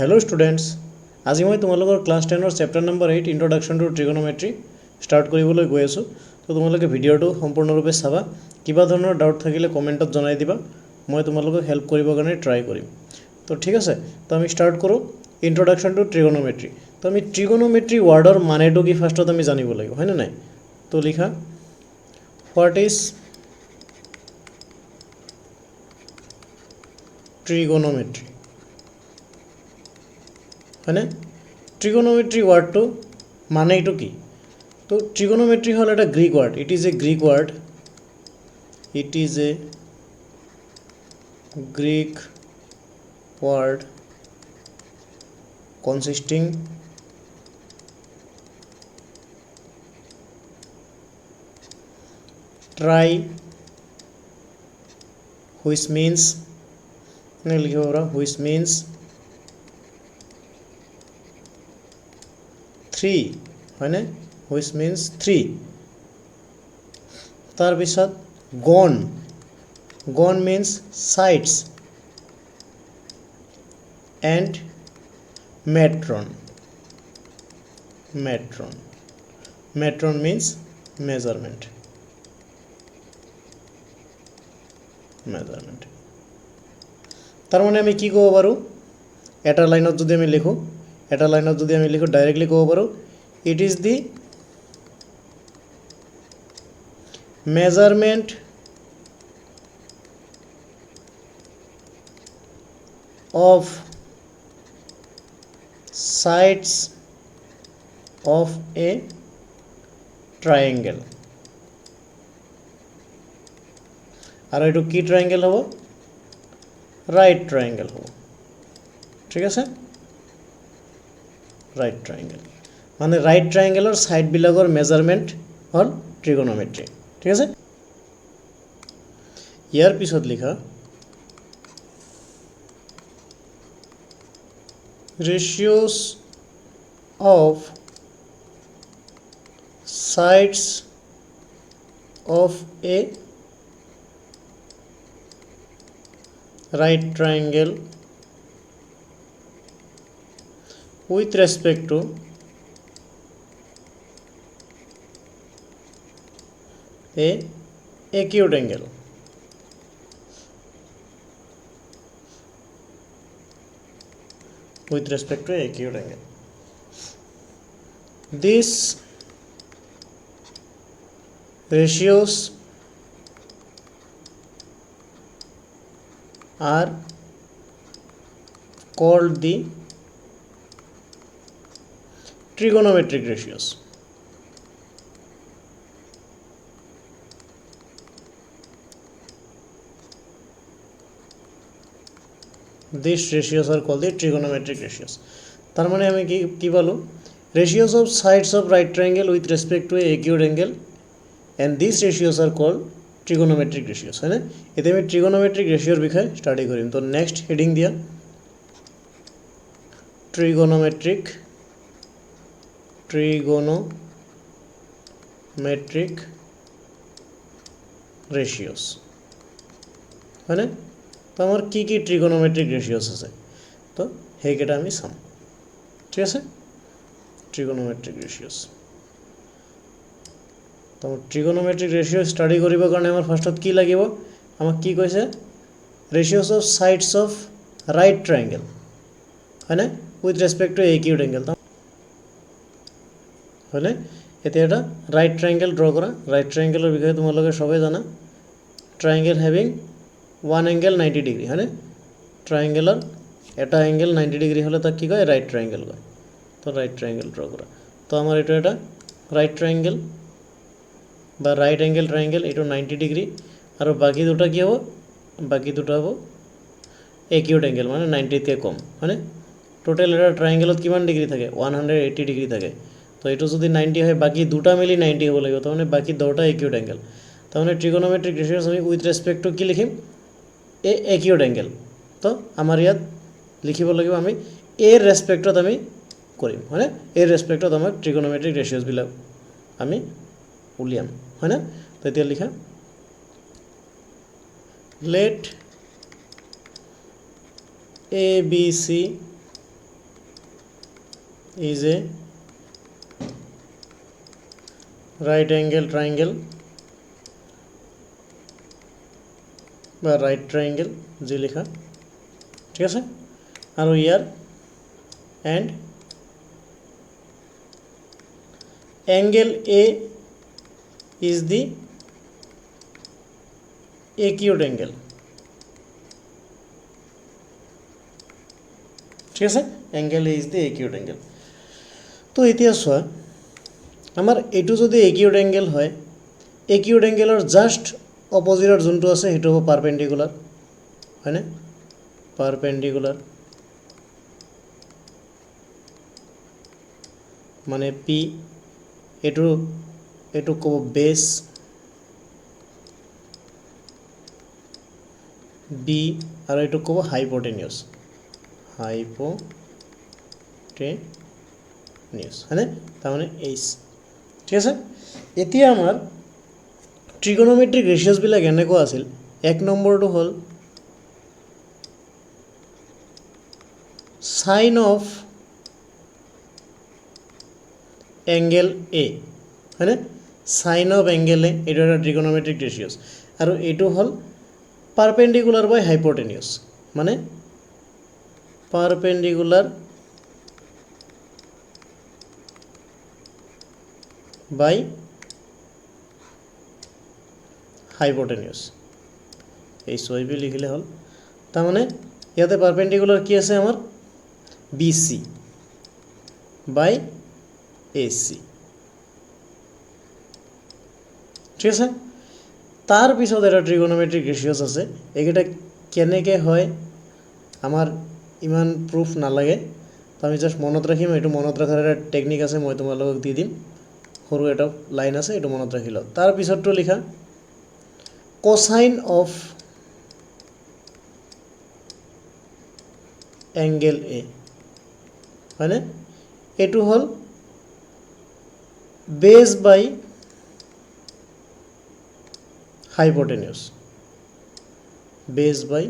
Hello students आज मैं तुम्हारे class 10 chapter number 8 introduction to trigonometry start কৰিবলৈ গৈ আছোঁ। তো তোমালোকে ভিডিঅ'টো সম্পূৰ্ণৰূপে চাবা। কিবা ধৰণৰ ডাউট থাকিলে কমেণ্টত জনাই দিবা, মই তোমালোকক হেল্প কৰিবৰ কাৰণে ট্ৰাই কৰিম। তো ঠিক আছে, তো আমি স্টাৰ্ট কৰোঁ ইন্ট্ৰডাকশ্যন টু ট্ৰিগোনোমেট্ৰি। তো আমি ট্ৰিগোনোমেট্ৰি ৱাৰ্ডৰ মানেটো কি ফাৰ্ষ্টত আমি জানিব লাগিব, হয়নে নাই? তো লিখা হোৱাট ইজ ট্ৰিগোনোমেট্ৰি, হয়নে? ট্ৰিগোনোমেট্ৰি ৱাৰ্ডটো মানে এইটো কি? তো ট্ৰিগোনোমেট্ৰি হ'ল এটা Greek ward. It is a Greek ward, it is a Greek ward consisting try which means which means three, হয় না? which means three। তার পিছত গণ, গণ means sides and metron, metron, metron means measurement, measurement। তার মানে আমি কি কব পারো, এটা লাইনত যদি আমি লিখো, এটা লাইনত যদি আমি লিখো ডাইরেক্টলি কব পারো it is the measurement of sides of a triangle। আর এটু কি ট্রায়াঙ্গেল হবো? রাইট ট্রায়াঙ্গেল হবো, ঠিক আছে? রাইট ট্রায়াঙ্গেল মানে রাইট ট্ৰায়াঙ্গেলৰ সাইডবিলাকৰ মেজাৰমেণ্ট হ'ল ট্ৰিগোনোমেট্ৰি, ঠিক আছে? ইয়াৰ পিছত লিখা ratios of sides of a right triangle with respect to a acute angle। with respect to acute angle, these ratios are called the trigonometric ratios। These ratios are called the trigonometric ratios। তার মানে আমি কি বলবো, ratios of sides of right triangle with respect to a acute angle and these ratios are called trigonometric ratios, है ना? এতে আমি trigonometric ratio বিষয়ে স্টাডি করিম। তো নেক্সট হেডিং দিয়া trigonometric ratios, है ना? তো আমার কি কি ট্রিগোনোমেট্রিক রেশিওস আছে, তো সেইকেইটা আমি চাম, ঠিক আছে? ট্রিগোনোমেট্রিক রেশিওস, তো ট্রিগোনোমেট্রিক রেশিও স্টাডি কৰিবৰ কাৰণে আমাৰ ফাৰ্ষ্টত কি লাগিব, আমাক কি কৈছে ratios of sides of right triangle, হয় না? With respect to acute angle, হয়নে? এতিয়া এটা রাইট ট্রায়াঙ্গেল ড্র কৰা। ৰাইট ট্ৰায়াঙ্গেলৰ বিষয়ে তোমালোকে সবাই জানা, triangle having one angle 90 degree, হয় না? ট্ৰায়াঙ্গেলৰ এটা অ্যাঙ্গেল 90 ডিগ্ৰি হলে তাক কি কয়, ৰাইট ট্ৰায়াঙ্গেল কয়। তো ৰাইট ট্ৰায়াঙ্গেল ড্ৰ কৰা। তো আমার এটা এটা রাইট ট্রায়াঙ্গেল বা রাইট অ্যাঙ্গেল ট্রায়াঙ্গেল, এটা 90 ডিগ্রি, আর বাকি দুটা কি হবো, বাকি দুটো হবো একিউট অ্যাঙ্গেল মানে 90 কম, মানে টোটাল এটা ট্রায়াঙ্গেলত কিমান ডিগ্রি থাকে, 180 ডিগ্রি থাকে। তো এটা যদি 90 হয়, বাকি দুটা মিলি 90 হ'ব লাগিব, তার মানে বাকি দুটা একিউট অ্যাঙ্গেল। তার মানে ট্রিগোনোমেট্রিক রেশিওস আমি উইথ রেসপেক্ট টু কি লিখিম, এ একিউট অ্যাঙ্গেল। তো আমার ইয়াত লিখিব লাগিব আমি এর রেসপেক্টত আমি কৰিম, হয়নে? এর রেসপেক্টত আমাক ট্রিগোনোমেট্রিক রেশিওসবিলাক আমি উলিয়াম, হয় না? তো এতিয়া লিখা let ABC is a right angle triangle বা right triangle যে লেখা ঠিক আছে আৰু ইয়াৰ and angle A is the acute angle ঠিক আছে angle A is the acute angle তো এতিয়া চোৱা আমাৰ এটো যদি acute angle হয় acute angle ৰ জাস্ট অপজিটৰ যোনটো আছে হেতু হ'ব পাৰপেন্ডিকুলাৰ হয়নে পাৰপেন্ডিকুলাৰ মানে P এটো কব বেস B আৰু এটো কব হাইপোটেনিয়াস হয়নে তাৰ মানে H ঠিক আছে এতিয়া আমাৰ ট্ৰিগোনোমেট্ৰিক ৰেশিওস বিলাক এনেকুৱা আছিল এক নম্বৰটো হল সাইন অফ অ্যাঙ্গেল A হয়নে সাইন অফ অ্যাঙ্গেল A এটা একটা ট্রিগোনোমেট্রিক রেশিওস আৰু এটো হল পারপেন্ডিকুলার বাই হাইপোটেনিয়াস মানে পারপেন্ডিকুলার বাই হাইপোটেনিয়াস এই সবই লিখলে হল তার মানে ইয়াতে পারপেন্ডিকুলার কি আছে আমার BC বাই AC ঠিক আছে তার পিছত এটা ট্রিগোনোমেট্রিক রেশিওস আছে এইটা কেনেকে হয় আমার ইমান প্রুফ না লাগে তো আমি জাস্ট মনত রাখিম এটো মনত রাখার একটা টেকনিক আছে মই তোমালোকক দি দিম সৰু এটা লাইন আছে এটো মনত ৰাখি লও তার পিছতটো লিখা cosine of angle A মানে এটো হল base by hypotenuse base by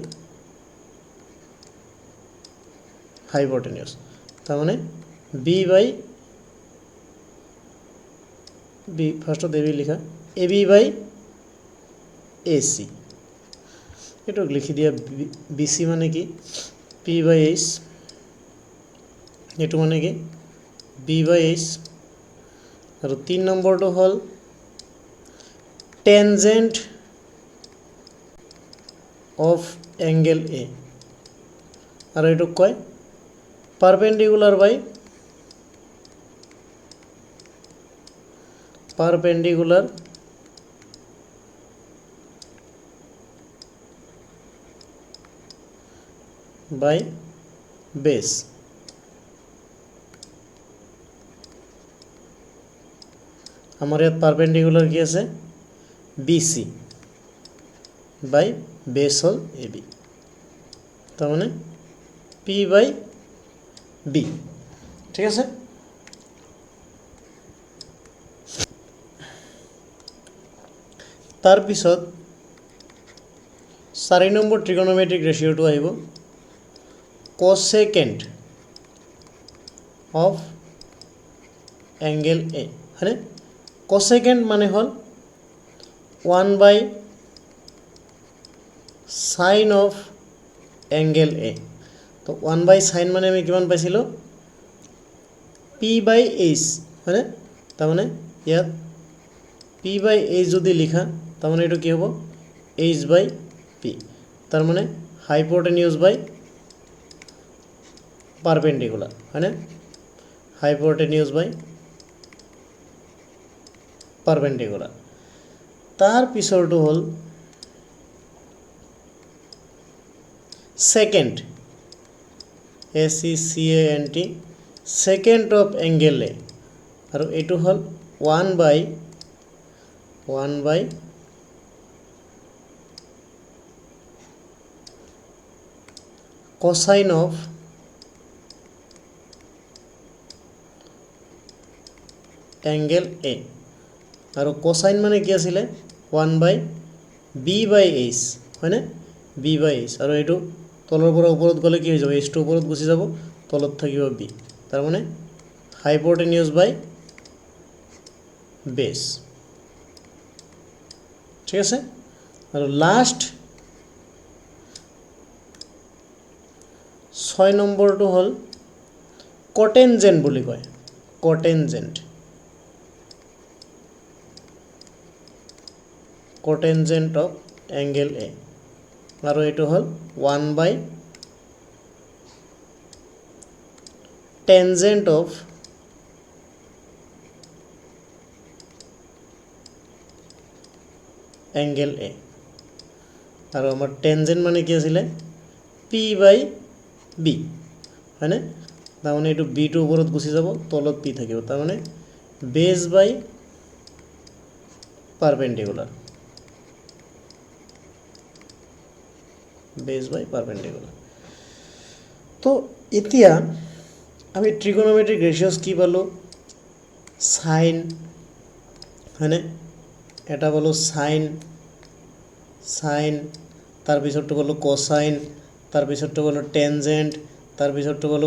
hypotenuse তার মানে B by B ফার্স্ট দেবি লিখা AB by AC এটা লিখি দিয়া BC মানে কি P by H এটো মানে কি B by H are 3 নম্বরটো hall tangent of angle A আর এটো কয় perpendicular by perpendicular by base আমার ইয়াত পারপেন্ডিকুলার কি আছে BC বাই বেস হল AB তার মানে P বাই B ঠিক আছে তার পিছত 4 নম্বৰ ট্রিগোনোমেট্রিক রেশিওটো আহিব cosecant of angle A হয়নে cosecant মানে হল 1 by sin of angle A তো 1 by sin মানে আমি কিমান পাইছিলো P by H হয়নে তার মানে ইয়াত P by H যদি লিখা তার মানে এটা কি হবে H by P তার মানে হাইপোটেনিয়াস বাই পারপেন্ডিকুলার হয়নে হাইপোটেনিয়াস বাই পারপেন্ডিকুলার তার পিছৰটো হল secant SECANT secant of angle A আৰু এটো হল 1 by cosine of angle A আৰু cosine মানে কি আছিল 1 by B by H হয়নে B by H আৰু এটো তলৰ পৰা ওপৰত গলে কি হৈ যাব H টো ওপৰত গুছি যাব তলত থাকিব B তাৰ মানে হাইপোটেনিউজ বাই বেস ঠিক আছে আৰু লাষ্ট 6 নম্বৰটো হ'ল কটেনজেন্ট বুলি কয় কটেনজেন্ট অফ এংগেল এ আৰু এইটো হ'ল 1 / টেনজেন্ট অফ এংগেল এ আৰু আমাৰ টেনজেন্ট মানে কি আছিলে p/b হয়নে তাৰমানে এইটো b টো ওপৰত গুচি যাব তলত p থাকিব তাৰমানে বেস বাই পাৰপেন্ডিকুলাৰ তো এতিয়া আমি ট্ৰিগোনোমেট্ৰিক ৰেশিওস কি পালো সাইন হয়নে এটা বলো সাইন তাৰ পিছৰটো বলো কোসাইন তাৰ পিছৰটো বলো টেনজেন্ট তাৰ পিছৰটো বলো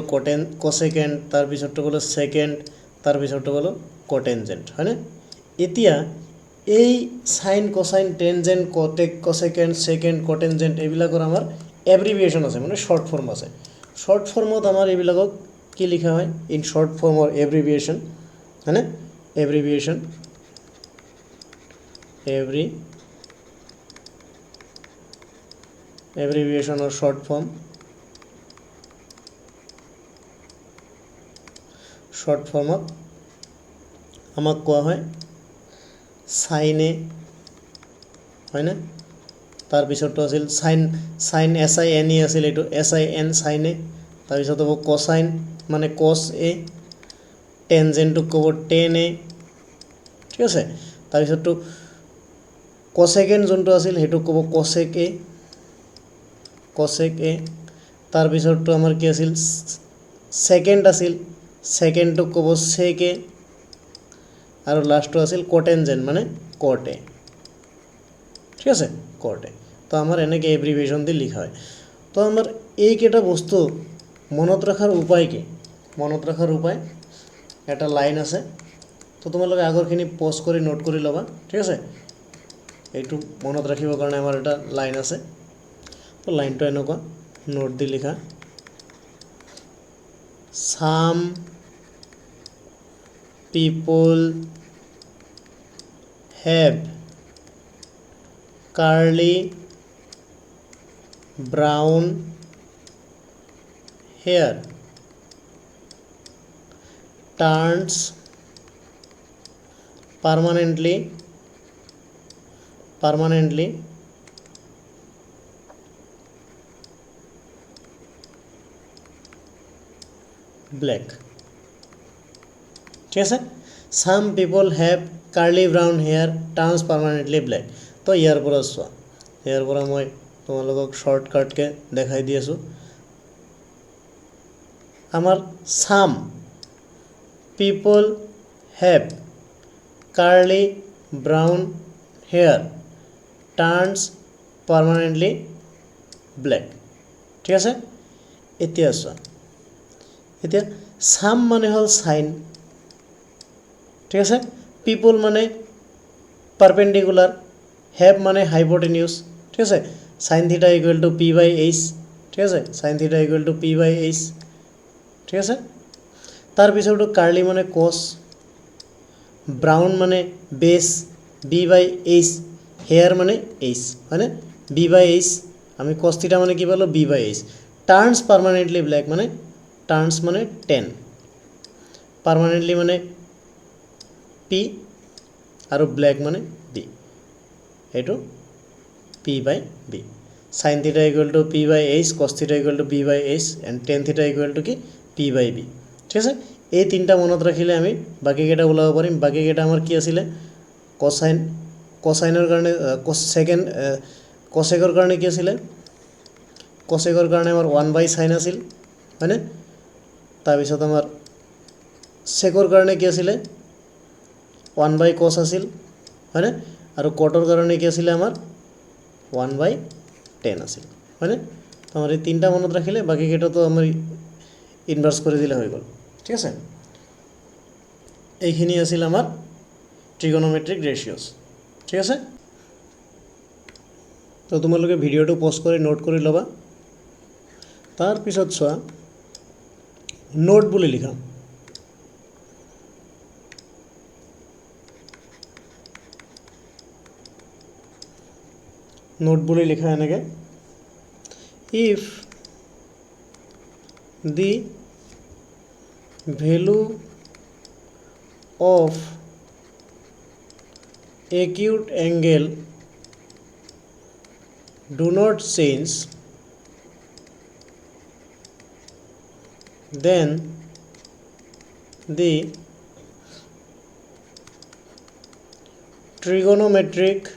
কোসেকেন্ড তাৰ পিছৰটো বলো সেকেন্ড তাৰ পিছৰটো বলো কোটেনজেন্ট হয়নে এতিয়া এই সাইন কোসাইন টেনজেন্ট কোসেকেন্ড সেকেন্ড কোটেনজেন্ট এইবিলাকৰ আমাৰ এব্ৰিভিয়েশন আছে মানে শৰ্ট ফৰ্ম আছে শৰ্ট ফৰ্মত আমাৰ এইবিলাকক কি লিখা হয় ইন শৰ্ট ফৰ্ম অৰ এব্ৰিভিয়েশন হয়নে এব্ৰিভিয়েশন or short form আমাক কোৱা হয় সাইন এ হয় না তাৰ পিছৰটো আছিল সাইন SINE আছিল এইটো SIN সাইন এ তাৰ পিছত হ'ব কোসাইন মানে cos এ টেনজেন্টটো ক'ব টেন এ ঠিক আছে তাৰ পিছৰটো কোসেকেন্ড যোনটো আছিল হেতু ক'ব কোসেক এ তাৰ পিছৰটো আমাৰ কি আছিল সেকেন্ড আছিল সেকেন্ডটো ক'ব সেক এ আৰু লাস্টটো আছিল কোটেনজেন্ট মানে কট এ ঠিক আছে কট এ তো আমাৰ এনেকৈ এব্ৰিভিয়েশন দি লিখা হয় তো আমাৰ এই কেইটা বস্তু মনত ৰাখাৰ উপায় কি মনত ৰাখাৰ উপায় এটা লাইন আছে তো তোমালোকে আগৰখিনি পজ কৰি নোট কৰি ল'বা ঠিক আছে এইটো মনত ৰাখিবৰ কাৰণে আমাৰ এটা লাইন আছে তো লাইনটো এনেকুৱা নোট দি লিখা সাম people have curly brown hair turns permanently black ঠিক আছে some people have curly brown hair turns permanently black তো ইয়াৰ পৰা চোৱা ইয়াৰ পৰা মই তোমালোকক শৰ্টকাটকে দেখাই দি আছো আমাৰ some people have curly brown hair turns permanently black ঠিক আছে এতিয়া চোৱা এতিয়া some মানে হল সাইন ঠিক আছে পিপল মানে পারপেন্ডিকুলার হ্যাভ মানে হাইপোটেনিউজ ঠিক আছে sin θ = p/h ঠিক আছে sin θ = p/h ঠিক আছে তার পিছৰটো কার্লি মানে cos ব্রাউন মানে বেস b/h হেয়ার মানে h মানে b/h আমি cos θ মানে কি পালো b/h টার্নস পার্মানেন্টলি ব্ল্যাক মানে টার্নস মানে 10 পার্মানেন্টলি মানে p আৰু ব্ল্যাক মানে b এটো p/b sin θ = p/h cos θ = b/h and tan θ = কি p/b ঠিক আছে এই তিনটা মনত ৰাখিলে আমি বাকি কেটা ওলাব পাৰিম বাকি কেটা আমাৰ কি আছিল কোসাইনৰ কাৰণে সেকেন্ড কোসেকৰ কাৰণে কি আছিল কোসেকৰ কাৰণে আমাৰ 1/sin আছিল হয়নে তাৰ পিছত আমাৰ সেকৰ কাৰণে কি আছিল 1/cos আছিল হয়নে আৰু কটৰ কাৰণে কি আছিল আমাৰ 1/tan আছিল হয়নে তো আমাৰ এই তিনটা মনত ৰাখিলে বাকি কেটা তো আমাৰ ইনভাৰ্স কৰি দিলে হৈ গ'ল ঠিক আছে এইখিনি আছিল আমাৰ ট্ৰিগনোমেট্ৰিক ৰেচিঅ'ছ ঠিক আছে তো তোমালোকে ভিডিঅ'টো পজ কৰি নোট কৰি ল'বা তাৰপিছত চোৱা নোট বুলি লিখা নোট বুলি লিখা এনেকৈ if the value of acute angle do not change then the trigonometric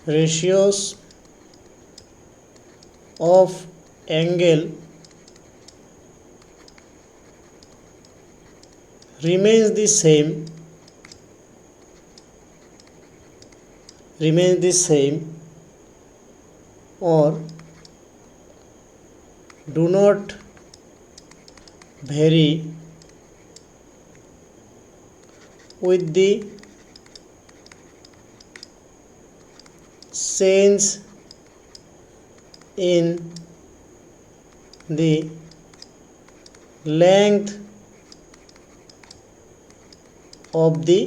ratios of angle remains the same or do not vary with the change in the length of the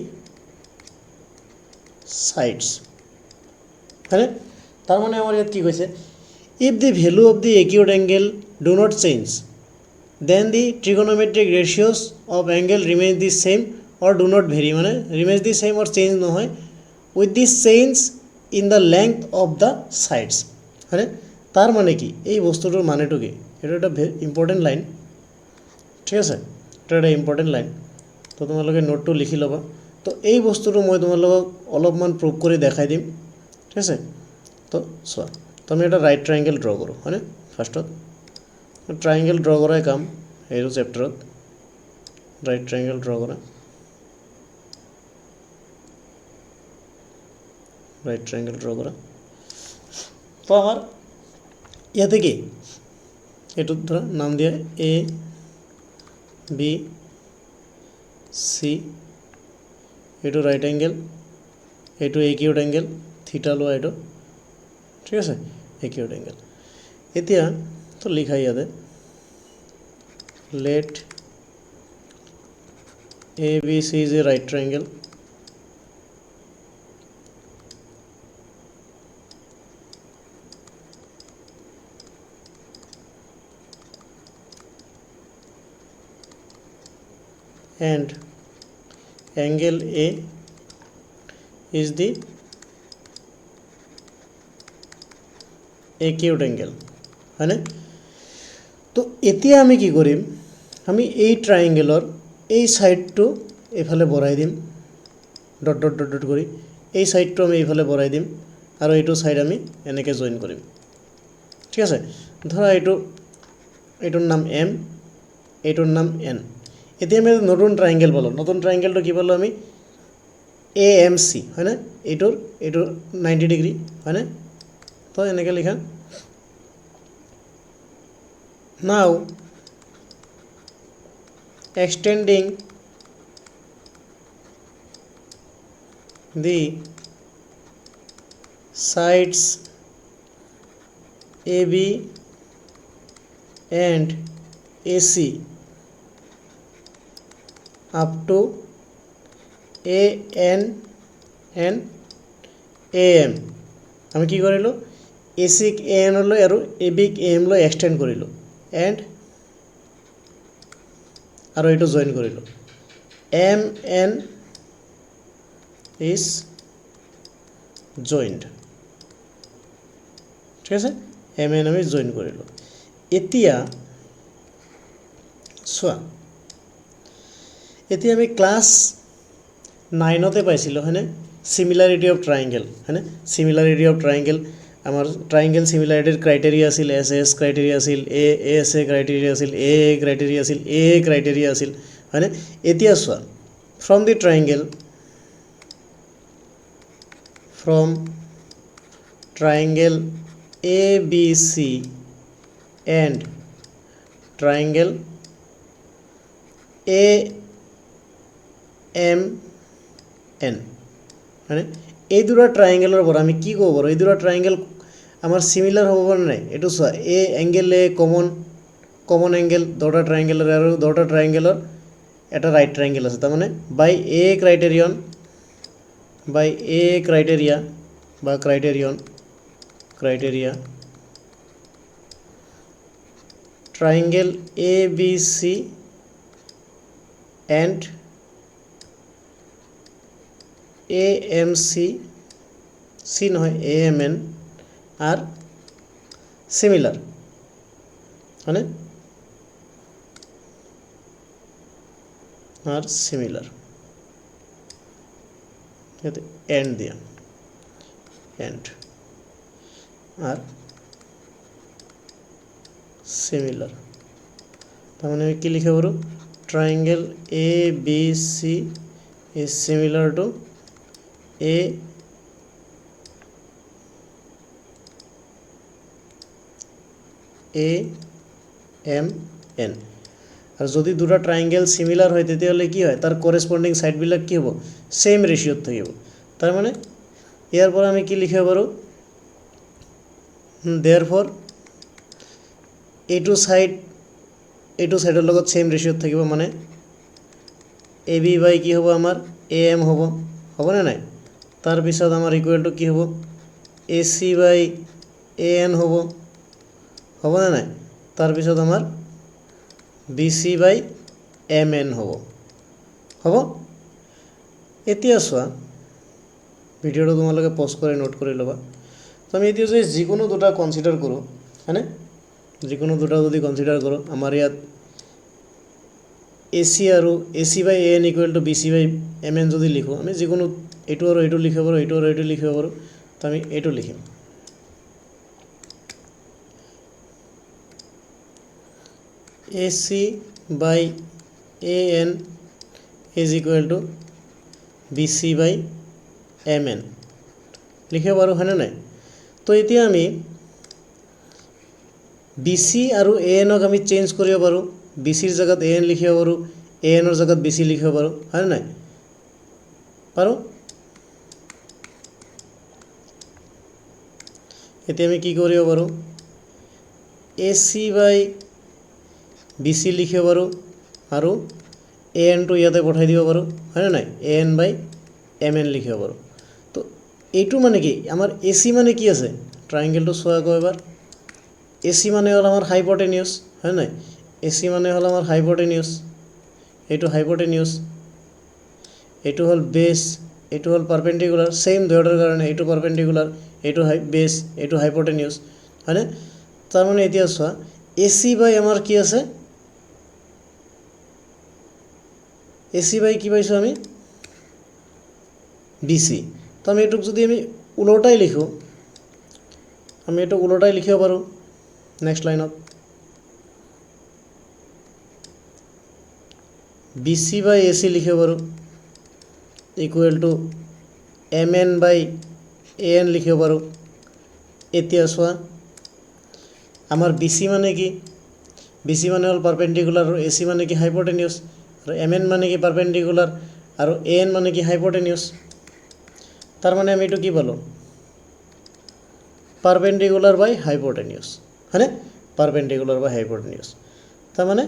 sides হয়নে তাৰ মানে আমাৰ ইয়াত কি কৈছে if the value of the acute angle do not change then the trigonometric ratios of angle remains the same or do not vary মানে remains the same or change নহয় with the change in the length of the sides হয়নে তাৰ মানে কি এই বস্তুটোৰ মানেটো কি এটা এটা ইম্পৰ্টেণ্ট লাইন ঠিক আছে এটা এটা ইম্পৰ্টেণ্ট লাইন তো তোমালোকে নোটটো লিখি ল'বা তো এই বস্তুটো মই তোমালোকক অলপমান প্ৰুভ কৰি দেখাই দিম ঠিক আছে তো চোৱা তো আমি এটা ৰাইট ট্ৰাইংগেল ড্ৰ কৰোঁ হয়নে ফাৰ্ষ্টত ট্ৰাইংগেল ড্ৰ কৰাই কাম এইটো চেপ্টাৰত ৰাইট ট্ৰাইংগেল ড্ৰ কৰা ৰাইট ট্ৰাইংগেল ড্ৰ কৰা তো আমাৰ ইয়াতে কি এইটো ধৰা নাম দিয়া এ বি সি এইটো ৰাইট এংগেল এইটো একিউট এংগেল থিটা লোৱা এইটো ঠিক আছে একিউট এংগেল এতিয়া তো লিখা ইয়াতে let ABC is a right triangle and angle A is the acute angle হয়নে তো এতিয়া আমি কি কৰিম আমি এই ট্ৰাইংগেলৰ এই সাইডটো এফালে বঢ়াই দিম ডট ডট ডট ডট কৰি এই সাইডটো আমি এইফালে বঢ়াই দিম আৰু এইটো সাইড আমি এনেকৈ জয়েন কৰিম ঠিক আছে ধৰা এইটোৰ নাম এম এইটোৰ নাম এন এতিয়া আমি নতুন ট্ৰাইংগেল পালোঁ নতুন ট্ৰাইংগেলটো কি পালোঁ আমি এ এম চি হয়নে এইটো 90 ডিগ্ৰী হয়নে তো এনেকৈ লিখা now extending the sides AB and AC up to AN and AM আমি কি কৰিলোঁ AC ক AN লৈ আৰু AB ক AM লৈ এক্সটেন্ড কৰিলোঁ and আৰু এইটো জয়েন কৰিলোঁ MN is joined ঠিক আছে MN আমি জয়েন কৰিলোঁ এতিয়া চোৱা এতিয়া আমি ক্লাছ 9তে পাইছিলোঁ হয়নে সিমিলাৰিটি অফ ট্ৰাইংগেল হয়নে সিমিলাৰিটি অফ ট্ৰাইংগেল আমাৰ ট্ৰাইংগেল সিমিলাৰিটিৰ ক্ৰাইটেৰিয়া আছিল এছ এছ ক্ৰাইটেৰিয়া আছিল এ এছ এ ক্ৰাইটেৰিয়া আছিল এ ক্ৰাইটেৰিয়া আছিল এ ক্ৰাইটেৰিয়া আছিল হয়নে এতিয়া চোৱা from the triangle from triangle A B C and triangle A M N মানে এই দুটা ট্ৰাইংগেলৰ পৰা আমি কি ক'ব পাৰোঁ এই দুটা ট্ৰাইংগেল আমাৰ সিমিলাৰ হ'ব পৰা নাই এইটো চোৱা এ এংগেল এ কমন এংগেল দুটা ট্ৰাইংগেলৰ আৰু দুটা ট্ৰাইংগেলৰ এটা ৰাইট ট্ৰাইংগেল আছে তাৰমানে বাই এ ক্ৰাইটেৰিয়া বা criteria triangle ABC and AMC C নহয় AMN are similar মানে are similar এতে end দিয়া and are similar তার মানে আমি কি লিখে পারো triangle ABC is similar to AMN আর যদি দুটা ট্রায়াঙ্গেল সিমিলার হয় তেতিয়াহলে কি হয় তার করেসপন্ডিং সাইডবিলাক কি হ'ব সেম রেশিওত থাকিব তার মানে ইয়ার পর আমি কি লিখে পারো therefore এইটো সাইডৰ লগত সেম ৰেশিওত থাকিব মানে AB বাই কি হ'ব আমাৰ AM হ'ব না নাই তাৰ পিছত আমাৰ ইকুৱেল টু কি হ'ব AC বাই AN হ'ব না নাই তাৰ পিছত আমাৰ BC বাই MN হ'ব এতিয়া চোৱা ভিডিওটো তোমালোকে পজ কৰি নোট কৰি ল'বা তো আমি এতিয়া যে যিকোনো দুটা কনসিডাৰ কৰোঁ হয়নে যিকোনো দুটা যদি কনসিডাৰ কৰোঁ আমাৰ ইয়াত AC by AN equal to BC by MN যদি লিখোঁ আমি যিকোনো এইটো আৰু এইটো লিখিব পাৰোঁ এইটো আৰু এইটো লিখিব পাৰোঁ তো আমি এইটো লিখিম AC by AN is equal to BC by MN লিখিব পাৰোঁ হয়নে নাই তো এতিয়া আমি BC আৰু ANক আমি চেঞ্জ কৰিব পাৰোঁ BCৰ জায়গাত AN লিখিব পাৰোঁ ANৰ জায়গাত BC লিখিব পাৰোঁ হয়নে নাই পাৰোঁ এতিয়া আমি কি কৰিব পাৰোঁ AC বাই BC লিখিব পাৰোঁ আৰু AN টো ইয়াতে পঠাই দিব পাৰোঁ হয়নে নাই AN বাই MN লিখিব পাৰোঁ তো এইটো মানে কি আমাৰ AC মানে কি আছে ট্ৰায়াঙ্গেলটো চোৱা আকৌ এবাৰ AC মানে হ'ল আমাৰ হাইপোটেনিউস হয় নাই AC মানে হ'ল আমাৰ হাইপোটেনিউস এইটো হাইপোটেনিউস এইটো হ'ল বেস এইটো হ'ল পারপেন্ডিকুলার সেম দুটাৰ কাৰণে এইটো পাৰপেন্ডিকুলাৰ এইটো বেস এইটো হাইপোটেনিউস হয়নে তাৰ মানে এতিয়া চোৱা AC বাই আমাৰ কি আছে AC বাই কি পাইছো আমি BC তো আমি এটুক যদি আমি উলটাই লিখো আমি এটু উলটাই লিখিব পাৰোঁ নেক্সট লাইনত BC বাই AC লিখিব পাৰোঁ equal to MN by AN লিখিব পাৰোঁ এতিয়া চোৱা আমাৰ BC মানে কি BC মানে হ'ল পাৰপেন্ডিকুলাৰ আৰু AC মানে কি হাইপোটেনিউস আৰু MN মানে কি পাৰপেন্ডিকুলাৰ আৰু AN মানে কি হাইপোটেনিউস তার মানে আমি এটু কি পালো পারপেন্ডিকুলার বাই হাইপোটেনিউস হয়নে পারপেন্ডিকুলার বাই হাইপোটেনিউস তার মানে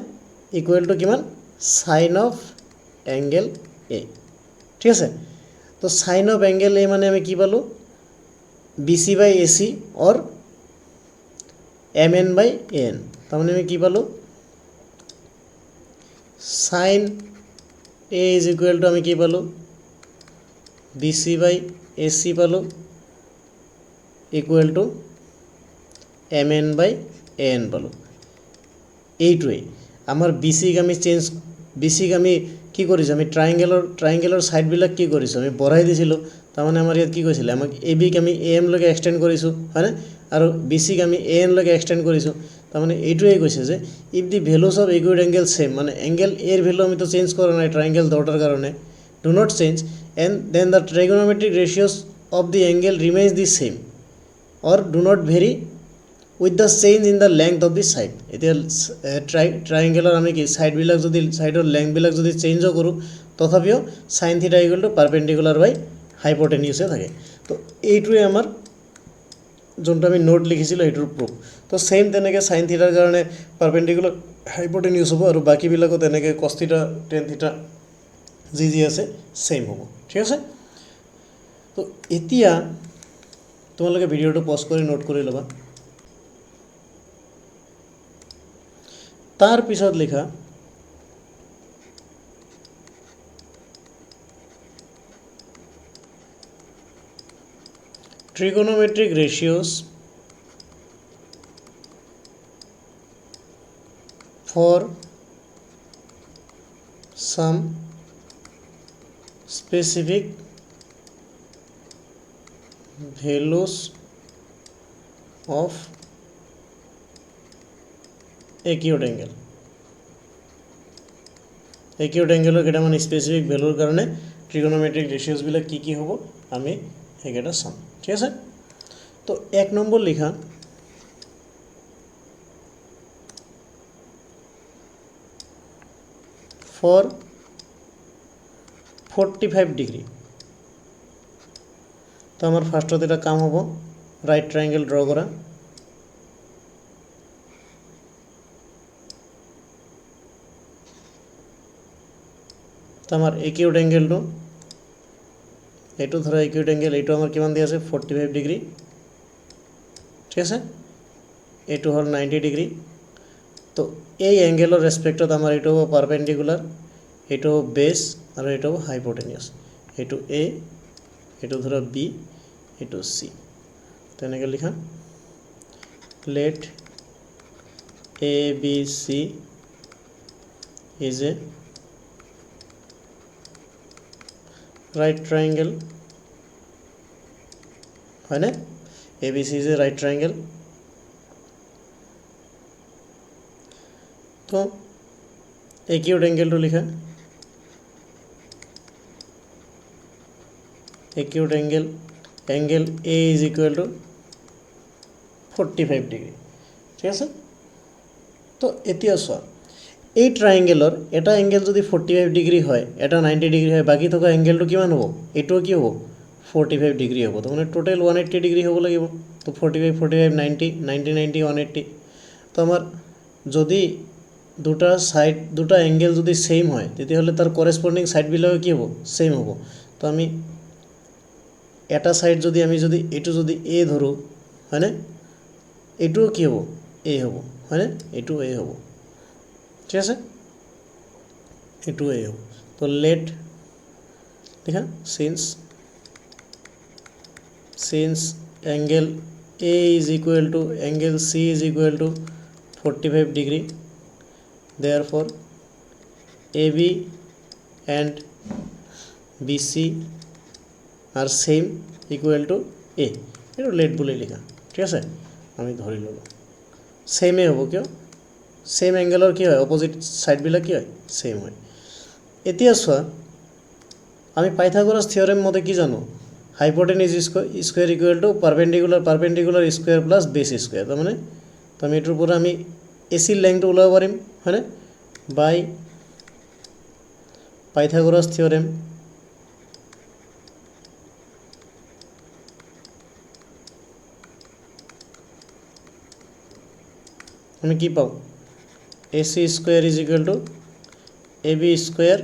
ইকুৱেল টু কিমান সাইন অফ এঙ্গেল A ঠিক আছে তো সাইন অফ এঙ্গেল A মানে আমি কি পালো BC বাই AC और MN বাই AN তার মানে আমি কি পালো sine A is equal to আমি কি পালো BC বাই AC পালো equal to MN by AN পালো এইটোৱে আমাৰ BC ক আমি কি কৰিছো আমি ট্ৰায়াঙ্গেলৰ সাইড বিলাক কি কৰিছো আমি বঢ়াই দিছিলো তাৰ মানে আমাৰ ইয়াত কি কৈছিল আমাক AB ক আমি AM লৈকে এক্সটেন্ড কৰিছো হয়নে আৰু BC ক আমি AN লৈকে এক্সটেন্ড কৰিছো তাৰ মানে এইটোৱে কৈছে যে if the values of একুইড angle same মানে এঙ্গেল A এর ভ্যালু আমি তো চেঞ্জ কৰা নাই ট্ৰায়াঙ্গেল দুটাৰ কাৰণে do not change and then the trigonometric ratios of the angle remains the same or do not vary with the change in the length of the side. এতিয়া ট্ৰাইংগেলৰ আমি কি ছাইডবিলাক যদি ছাইডৰ লেংথবিলাক যদি চেঞ্জো কৰোঁ তথাপিও sine theta equal to perpendicular by হাইপটেনিউছে থাকে। তো এইটোৱে আমাৰ যোনটো আমি নোট লিখিছিলোঁ সেইটোৰ প্ৰুফ। তো ছেইম তেনেকৈ সাইন থিটাৰ কাৰণে পাৰপেণ্ডিকুলাৰ হাইপটেনিউছ হ'ব আৰু বাকীবিলাকো তেনেকৈ কছ থিটা টেন থিটা যি আছে ছেইম হ'ব। ঠিক আছে। তো এতিয়া তোমালোকে ভিডিঅ'টো পজ কৰি নোট কৰি ল'বা। তাৰপিছত লিখা trigonometric ratios for some specific values of acute angle। acute angle কেইটামান স্পেচিফিক ভেলুৰ কাৰণে ট্ৰিগনোমেট্ৰিক ৰেচিঅ'ছবিলাক কি হ'ব আমি সেইকেইটা চাম। ঠিক আছে। তো 1 নম্বৰ লিখা ফৰ 45 ডিগ্ৰী। তো আমাৰ ফাৰ্ষ্টত এটা কাম হ'ব ৰাইট ট্ৰাইংগেল ড্ৰ কৰা। তো আমাৰ একিউট এংগেলটো এইটো ধৰা একিউট এংগেল, এইটো আমাৰ কিমান দিয়া আছে 45 ডিগ্ৰী। ঠিক আছে। এইটো হ'ল 90 ডিগ্ৰী। তো এই এংগেলৰ ৰেচপেক্টত আমাৰ এইটো হ'ব পাৰপেণ্ডিকুলাৰ, এইটো হ'ব বেছ আৰু এইটো হ'ব হাইপটেনিয়াছ। এইটো এ, এইটো ধৰা বি, এইটো চি। তেনেকৈ লিখা let A B C is a right triangle, হয়নে? ABC is a right triangle। তো acute angle to লিখা acute angle A is equal to 45 degree. ঠিক আছে। তো এতিয়া চোৱা এই ট্ৰাইংগেলৰ এটা এংগেল যদি 45 ডিগ্ৰী হয়, এটা 90 ডিগ্ৰী হয়, বাকী থকা এংগেলটো কিমান হ'ব? এইটোও কি হ'ব 45 ডিগ্ৰী হ'ব। তাৰমানে টোটেল 180 ডিগ্ৰী হ'ব লাগিব। তো 45 45 90 90 90 180। তো আমাৰ যদি দুটা এংগেল যদি ছেইম হয় তেতিয়াহ'লে তাৰ কৰেছপণ্ডিং ছাইডবিলাকো কি হ'ব ছেইম হ'ব। তো আমি এটা ছাইড যদি এইটো যদি এ ধৰোঁ, হয়নে? এইটোও কি হ'ব এ হ'ব, হয়নে? এইটো এ হ'ব। ঠিক আছে। এইটো এ হ'ব। তো লেট দেখা since angle A is equal to angle C is equal to 45 degree, therefore AB and BC are same equal to A। এটা লেট বলে লেখা। ঠিক আছে। আমি ধৰি ল'লোঁ ছেইমে হ'ব। কিয়? ছেইম এংগেলৰ কি হয় অপজিট ছাইডবিলাক কি হয় ছেইম হয়। এতিয়া চোৱা আমি পাইথাগোৰাছ থিয়ৰেম মতে কি জানো hypotenuse square equal to perpendicular square plus base square. তাৰমানে তো আমি এইটোৰ পৰা আমি এচিৰ লেংথটো ওলাব পাৰিম, হয়নে? বাই পাইথাগোৰাছ থিয়ৰেম আমি কি পাওঁ AC square is equal to AB square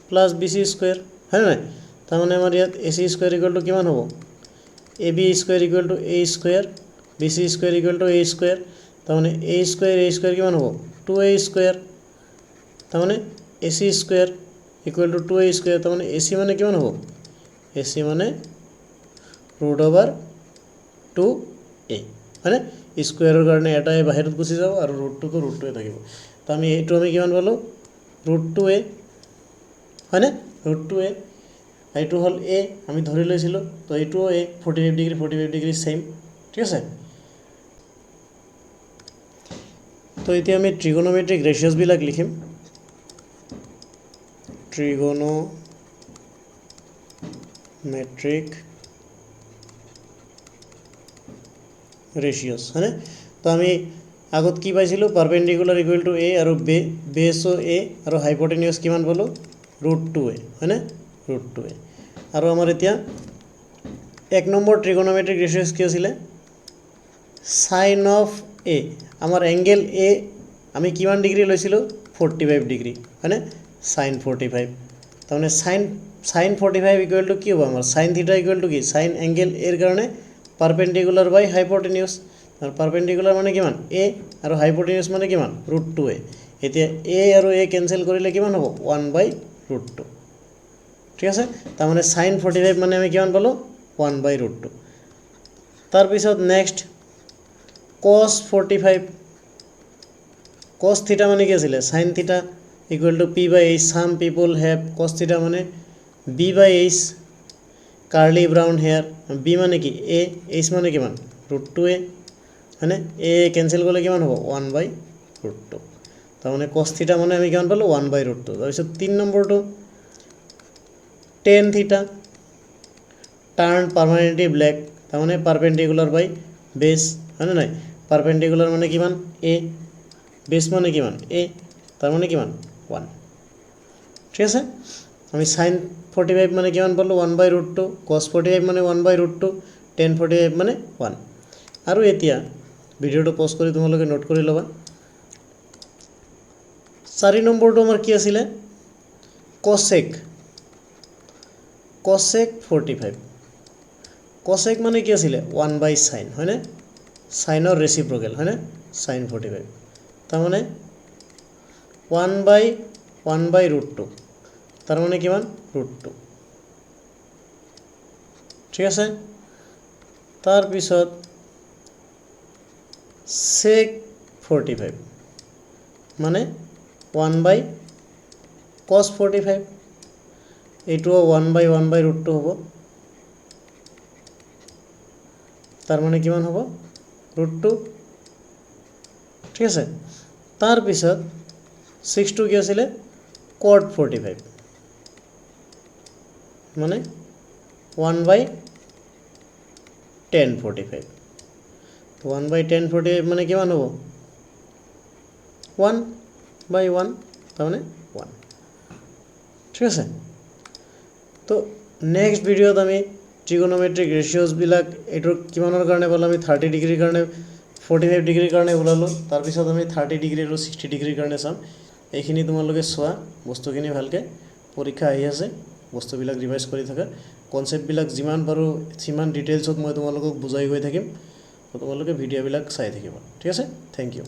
plus BC square, হয়নে নাই? তাৰমানে আমাৰ ইয়াত AC স্কুৱেৰ ইকুৱেল টু কিমান হ'ব AB square equal two A square, BC square equal two A square. তাৰমানে A স্কুৱেৰ কিমান হ'ব 2A স্কুৱেৰ। তাৰমানে AC square equal two 2A square. তাৰমানে AC মানে কিমান হ'ব AC মানে √/2A, হয়নে? স্কুৱেৰৰ কাৰণে এটাই বাহিৰত গুচি যাব আৰু ৰুটটোৱে থাকিব। তো আমি এইটো আমি কিমান পালোঁ √2A, হয়নে? √2A। এইটো হ'ল A আমি ধৰি লৈছিলোঁ। তো এইটোও A 45 ডিগ্ৰী ছেইম। ঠিক আছে। তো এতিয়া আমি ট্ৰিগনোমেট্ৰিক ৰেচিঅ'ছবিলাক লিখিম। ট্ৰিগনোমেট্ৰিক ৰেচিঅ'ছ হয়নে তো আমি আগত কি পাইছিলোঁ পাৰপেণ্ডিকুলাৰ ইকুৱেল টু এ আৰু বেছো এ আৰু হাইপটেনিয়াছ কিমান পালোঁ √2a হয়নে √2a আৰু আমাৰ এতিয়া 1 নম্বৰ ট্ৰিগোনোমেট্ৰিক ৰেচিঅ'ছ কি আছিলে সাইন অফ এ আমাৰ এংগেল এ আমি কিমান ডিগ্ৰী লৈছিলোঁ 45 ডিগ্ৰী হয়নে সাইন 45 তাৰমানে সাইন 45 ইকুৱেল টু কি হ'ব আমাৰ সাইন থিটা ইকুৱেল টু কি সাইন এংগেল এৰ কাৰণে পাৰপেণ্ডিকুলাৰ বাই হাইপটেনিয়াছ আৰু পাৰপেণ্ডিকুলাৰ মানে কিমান এ আৰু হাইপটেনিয়াছ মানে কিমান √2a এতিয়া এ আৰু এ কেনসেল কৰিলে কিমান হ'ব 1/√2 ঠিক আছে তাৰমানে সাইন 45 মানে আমি কিমান পালোঁ 1/√2 তাৰপিছত নেক্সট cos 45 cos theta মানে কি আছিলে sin theta equal to p/h some people have cos theta মানে b/h curly brown hair b মানে কি a h মানে কিমান √2a হয়নে a কেনসেল কৰিলে কিমান হ'ব 1/√2 তাৰমানে cos theta মানে আমি কিমান পালোঁ 1/√2 তাৰপিছত 3 নম্বৰটো tan theta turned permanently black তাৰমানে পাৰপেণ্ডিকুলাৰ বাই বেছ হয়নে নাই পাৰপেণ্ডিকুলাৰ মানে কিমান a বেছ মানে কিমান a তাৰ মানে কিমান 1 ঠিক আছে আমি sin 45 মানে কিমান পালোঁ 1/√2 cos 45 মানে 1/√2 tan 45 মানে 1 আৰু এতিয়া ভিডিওটো পজ কৰি তোমালোকে নোট কৰি ল'বা 4 নম্বৰটো আমাৰ কি আছিলে cosec 45 cosec মানে কি আছিলে 1/sin হয়নে সাইনৰ ৰেচিপ্ৰকেল হয়নে sin 45 তাৰমানে 1/√2 তাৰমানে কিমান √2 ঠিক আছে তাৰপিছত sec 45 মানে 1/cos 45 এইটোও 1/1/√2 হ'ব তাৰ মানে কিমান হ'ব √2 ঠিক আছে তাৰপিছত 6 টো কি আছিলে cot 45 মানে 1/tan 45 1/tan 45 মানে কিমান হ'ব 1/1 তাৰমানে 1 ঠিক আছে তো নেক্সট ভিডিঅ'ত আমি ট্ৰিগোনোমেট্ৰিক ৰেচিঅ'ছবিলাক এইটোৰ কিমানৰ কাৰণে পালোঁ আমি 30 ডিগ্ৰীৰ কাৰণে 45 ডিগ্ৰীৰ কাৰণে ওলালোঁ তাৰপিছত আমি 30 ডিগ্ৰী আৰু 60 ডিগ্ৰীৰ কাৰণে চাম এইখিনি তোমালোকে চোৱা বস্তুখিনি ভালকৈ পৰীক্ষা আহি আছে বস্তুবিলাক ৰিভাইজ কৰি থাকা কনচেপ্টবিলাক যিমান পাৰোঁ সিমান ডিটেইলছত মই তোমালোকক বুজাই গৈ থাকিম তো তোমালোকে ভিডিঅ'বিলাক চাই থাকিবা ঠিক আছে থেংক ইউ